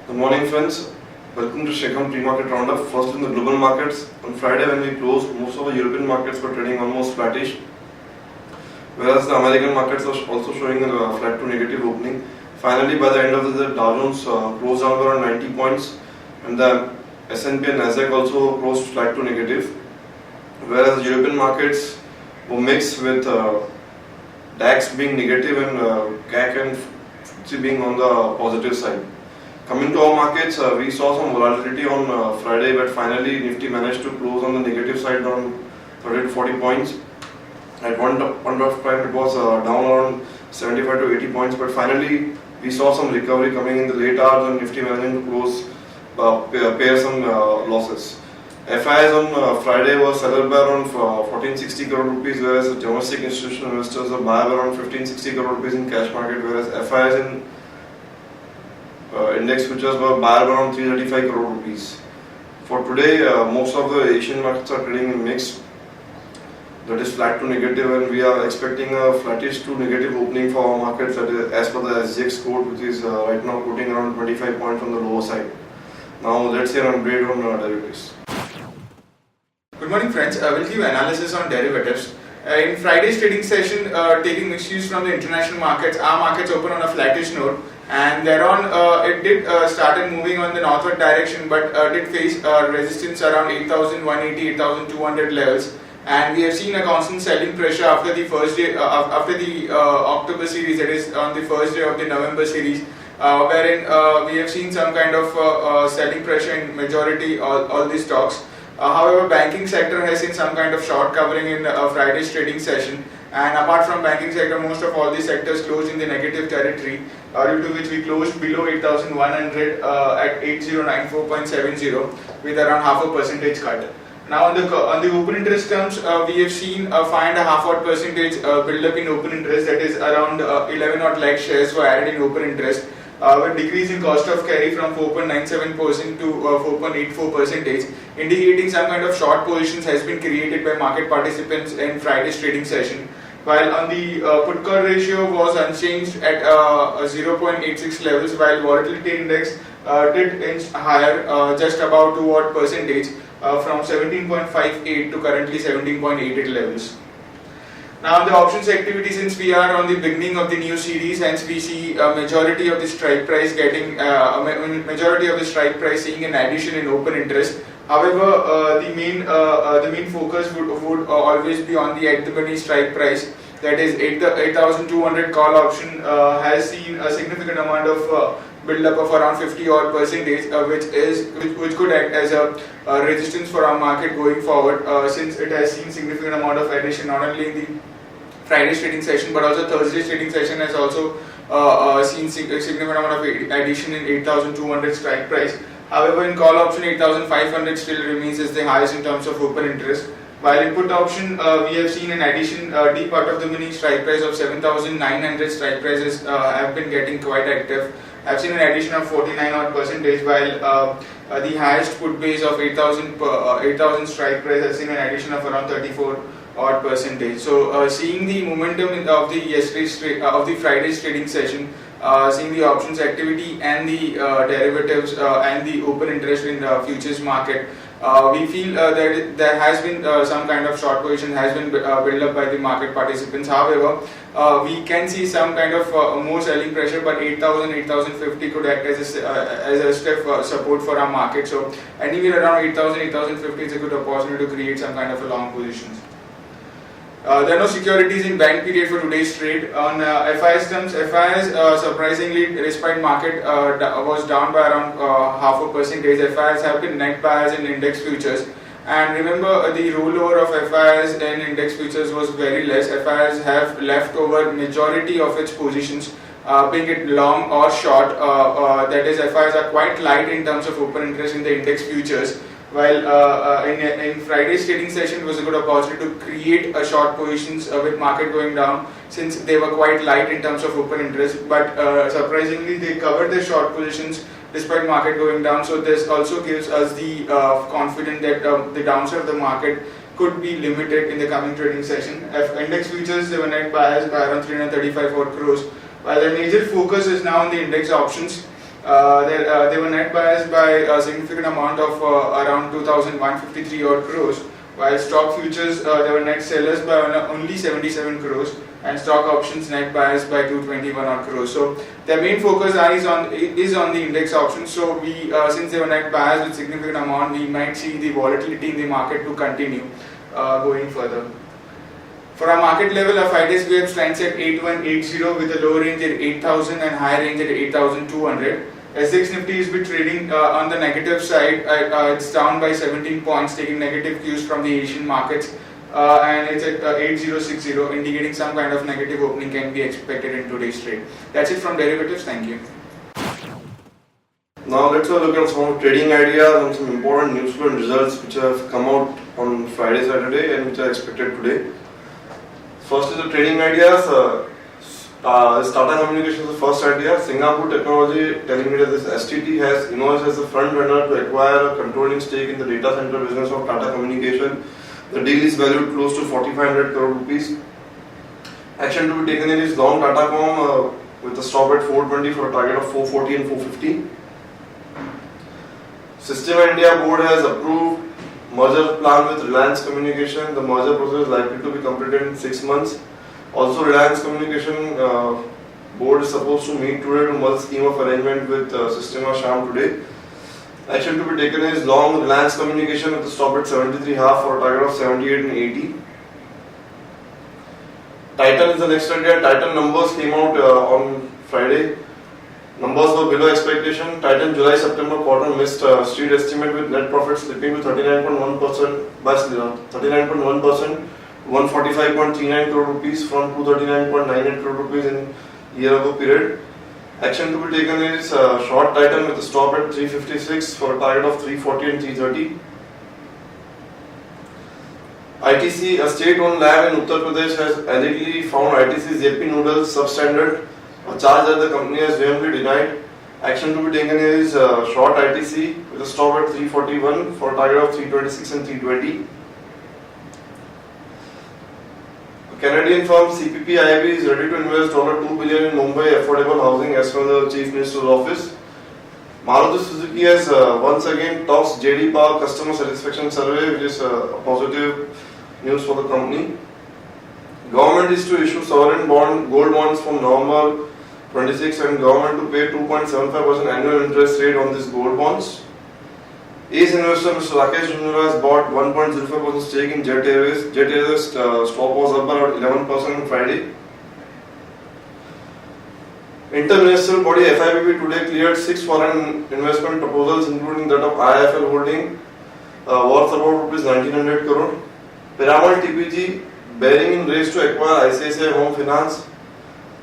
Good morning, friends. Welcome to Sharekhan pre-market roundup. First in the global markets. On Friday when we closed, most of the European markets were trading almost flattish, whereas the American markets are also showing a flat to negative opening. Finally, by the end of the day, Dow Jones closed down around 90 points, and the S&P and Nasdaq also closed flat to negative. Whereas the European markets were mixed with DAX being negative and CAC and FTSE being on the positive side. Coming to our markets, we saw some volatility on Friday, but finally Nifty managed to close on the negative side down 30 to 40 points. At one point of time it was down around 75 to 80 points, but finally we saw some recovery coming in the late hours and Nifty managing to close, pay some losses. FIs on Friday was seller by around 1460 crore rupees, whereas the domestic institutional investors are buy around 1560 crore rupees in cash market, whereas FIs in index futures were buy around 335 crore rupees. For today, most of the Asian markets are trading in mix, that is flat to negative, and we are expecting a flattish to negative opening for our markets, that is as per the SGX code, which is right now quoting around 25 points on the lower side. Now let's hear an update on derivatives. Good morning, friends. We'll give analysis on derivatives. In Friday's trading session, taking issues from the international markets, our markets open on a flattish note, and thereon it did started moving on the northward direction, but did face resistance around 8,180, 8,200 levels. And we have seen a constant selling pressure after the first day, after the October series, that is on the first day of the November series, wherein we have seen some kind of selling pressure in majority all these stocks. However, banking sector has seen some kind of short covering in Friday's trading session, and apart from banking sector, most of all these sectors closed in the negative territory, due to which we closed below 8,100 at 8094.70 with around half a percentage cut. Now on the open interest terms, we have seen a 5.5% build up in open interest, that is around 11 odd lakh shares were added in open interest, with decrease in cost of carry from 4.97% to 4.84%, indicating some kind of short positions has been created by market participants in Friday's trading session. While on the put call ratio was unchanged at 0.86 levels, while volatility index did inch higher, just about 2 odd percentage, from 17.58 to currently 17.88 levels. Now, the options activity, since we are on the beginning of the new series, hence we see a majority of the strike price getting seeing an addition in open interest. However, the main focus would always be on the at-the-money strike price, that is 8,200 call option has seen a significant amount of build up of around 50 odd percentage, which could act as a resistance for our market going forward, since it has seen significant amount of addition not only in the Friday's trading session but also Thursday's trading session has also seen significant amount of addition in 8,200 strike price. However, in call option 8,500 still remains as the highest in terms of open interest. While in put option, we have seen an addition, deep out of the mini strike price of 7,900 strike prices have been getting quite active. I've seen an addition of 49 odd percentage, while the highest put base of 8,000 strike price has seen an addition of around 34 odd percentage. So, seeing the momentum of the Friday's trading session, seeing the options activity and the derivatives and the open interest in the futures market, we feel that there has been some kind of short position has been built up by the market participants. However, we can see some kind of more selling pressure, but 8,000, 8,050 could act as a step support for our market. So anywhere around 8,000, 8,050 is a good opportunity to create some kind of a long positions. There are no securities in bank period for today's trade. On FIs terms, FIs surprisingly, despite market was down by around half a percentage, FIs have been net buyers in index futures. And remember, the rollover of FIs in index futures was very less. FIs have left over majority of its positions, being it long or short. That is, FIs are quite light in terms of open interest in the index futures. While in Friday's trading session was a good opportunity to create a short positions with market going down, since they were quite light in terms of open interest, but surprisingly they covered their short positions despite market going down. So this also gives us the confidence that the downside of the market could be limited in the coming trading session. Index futures, they were net buyers by around 335 crores, while the major focus is now on the index options. They were net biased by a significant amount of around 2,153 odd crores, while stock futures they were net sellers by only 77 crores, and stock options net biased by 221 odd crores. So their main focus is on the index options. So we since they were net biased with significant amount, we might see the volatility in the market to continue going further. For our market level, our 5 days we have stands at 8180 with a low range at 8000 and high range at 8200. SX Nifty is been trading on the negative side. It's down by 17 points, taking negative cues from the Asian markets, and it's at 8060, indicating some kind of negative opening can be expected in today's trade. That's it from derivatives. Thank you. Now let's have a look at some trading ideas and some important news flow and results which have come out on Friday, Saturday, and which are expected today. First is the trading ideas. Tata Communications is the first idea. Singapore Technology telling me that this STT has emerged as the front runner to acquire a controlling stake in the data center business of Tata Communication. The deal is valued close to 4,500 crore rupees. Action to be taken in is long Tatacom with a stop at 420 for a target of 440 and 450. Systema India board has approved merger plan with Reliance Communication. The merger process is likely to be completed in 6 months. Also, Reliance Communication board is supposed to meet today to merge scheme of arrangement with Systema Sham today. Action to be taken is long Reliance Communication with a stop at 73.5 for a target of 78 and 80. Titan is the next idea. Titan numbers came out on Friday. Numbers were below expectation. Titan July-September quarter missed street estimate with net profit slipping to 39.1% by 39.1%, 145.39 crore rupees from 239.98 crore rupees in year ago period. Action to be taken is short Titan with a stop at 356 for a target of 340 and 330. ITC, a state-owned lab in Uttar Pradesh, has allegedly found ITC's Yippee noodles substandard, a charge that the company has vehemently denied. Action to be taken is short ITC with a stop at 341 for a target of 326 and 320. A Canadian firm CPP IB is ready to invest $2 billion in Mumbai affordable housing as per the Chief Minister's office. Maruti Suzuki has once again tops JD Power customer satisfaction survey, which is a positive news for the company. Government is to issue sovereign gold bonds from November 26 and government to pay 2.75% annual interest rate on these gold bonds. Ace investor Mr. Rakesh Jindal has bought 1.05% stake in Jet Airways. Jet Airways stock was up by about 11% on Friday. Inter-ministerial body FIBB today cleared 6 foreign investment proposals, including that of IIFL Holding, worth about Rs 1900 crore. Piramal TPG bearing in race to acquire ICICI Home Finance.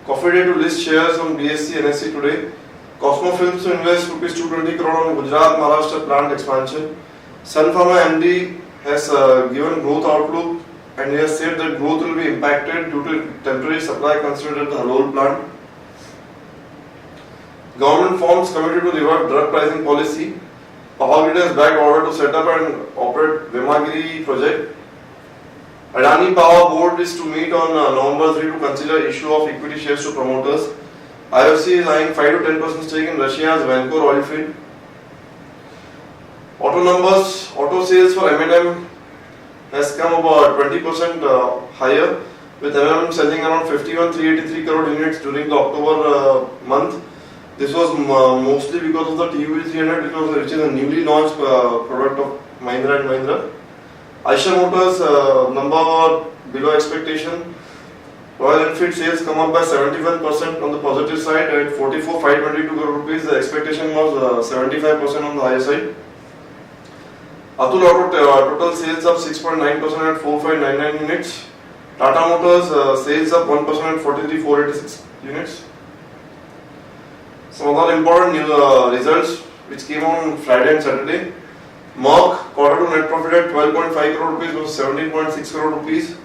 Coffee Day to list shares on BSE NSE today. Cosmo Films to invest Rs 220 crore on Gujarat Maharashtra plant expansion. Sun Pharma MD has given growth outlook and he has said that growth will be impacted due to temporary supply constraint at the Halol plant. Government forms committee to revert drug pricing policy. Power Grid has backed order to set up and operate Vemagiri project. Adani Power Board is to meet on November 3 to consider issue of equity shares to promoters. IOC is eyeing 5 to 10% stake in Russia's Vancouver oil field. Auto numbers, auto sales for M&M has come about 20% higher, with M&M selling around 51,383 crore units during the October month. This was mostly because of the TUV 300, which is a newly launched product of Mahindra and Mahindra. Eicher Motors number were below expectation. Royal Enfield sales come up by 71% on the positive side at 44,522 crore rupees. The expectation was 75% on the higher side. Atul Auto total sales up 6.9% at 4,599 units. Tata Motors sales up 1% at 43,486 units. Some other important new results which came on Friday and Saturday. Merck quarter to net profit at 12.5 crore rupees versus 17.6 crore rupees.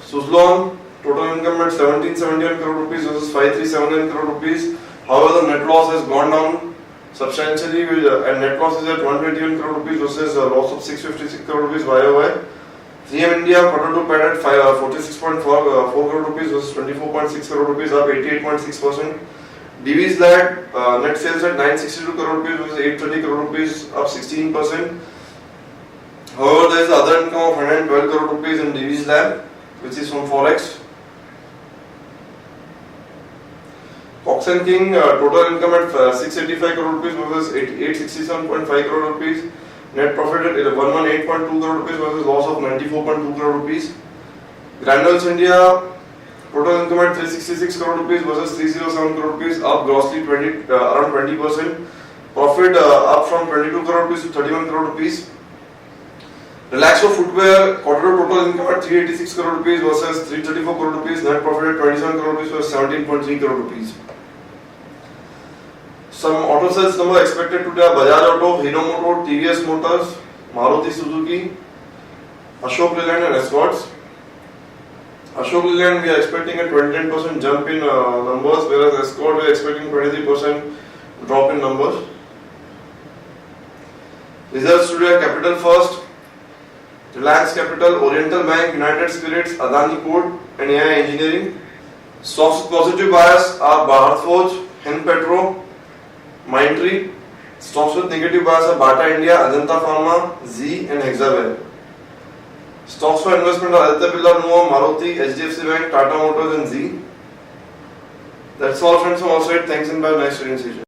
Suzlon total income at 1771 crore rupees versus 5379 crore rupees. However, the net loss has gone down substantially and net loss is at 121 crore rupees versus a loss of 656 crore rupees YOY. 3M India quarter to PAT at 46.4 crore rupees versus 24.6 crore rupees, up 88.6%. Divi's led net sales at 962 crore rupees versus 830 crore rupees, up 16%. However, there is other income of 112 crore rupees in Divi's lab, which is from Forex. Cox and King total income at 685 crore rupees versus 867.5 crore rupees. Net profit at 118.2 crore rupees versus loss of 94.2 crore rupees. Granules India total income at 366 crore rupees versus 307 crore rupees, up grossly around 20%. Profit up from 22 crore rupees to 31 crore rupees. Relaxo Footwear quarter total income at 386 crore rupees versus 334 crore rupees. Net profit at 27 crore rupees versus 17.3 crore rupees. Some auto sales number expected today are Bajaj Auto, Hero Motor, TVS Motors, Maruti Suzuki, Ashok Leyland and Escorts. Ashok Leyland we are expecting a 29% jump in numbers, whereas Escort we are expecting 23% drop in numbers. Results today are Capital First, Reliance Capital, Oriental Bank, United Spirits, Adani Port and AI Engineering. Stocks with positive bias are Bharat Forge, Hen Petro, Mindtree. Stocks with negative bias are Bata India, Ajanta Pharma, Z and Hexaware. Stocks for investment are Aditya Birla, Nuvo, Maruti, HDFC Bank, Tata Motors and Z. That's all friends from our side. Thanks and bye. Nice trading session.